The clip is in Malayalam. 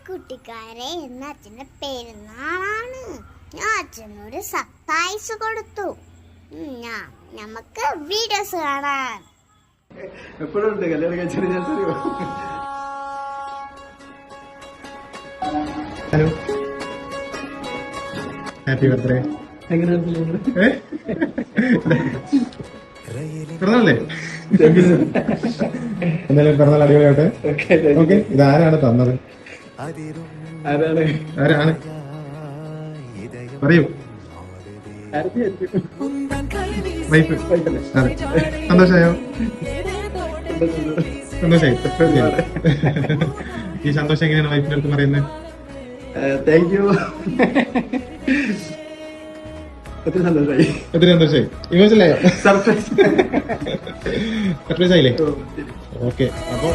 കുട്ടിക്കാരെ ഇന്ന് അച്ഛന്റെ പെരുന്നാളാണ്. ഞാൻ അച്ഛനോട് സർപ്രൈസ് കൊടുത്തു. നമുക്ക് വീഡിയോസ് കാണാൻ. എപ്പോഴും ഉണ്ട് കല്യാണം കഴിച്ചറിയോ? Hello, happy birthday. പിറന്നാളല്ലേ? എന്തായാലും പിറന്നാൾ അടിപൊളിയാവട്ടെ. ഓക്കെ, ഇതാരാണ് തന്നത്? ആരാണ് പറയൂ. വൈഫ്. അതെ, സന്തോഷമായോ? സന്തോഷായി. ഈ സന്തോഷം എങ്ങനെയാണ് വൈഫിന്റെ അടുത്ത് പറയുന്നത്? Thank you. ഒത്തിരി സന്തോഷമായി. ഒത്തിരി സന്തോഷമായി. ഇമോഷണലായോ? സർപ്രൈസ് സർപ്രൈസ് ആയില്ലേ? ഓക്കെ, അപ്പൊ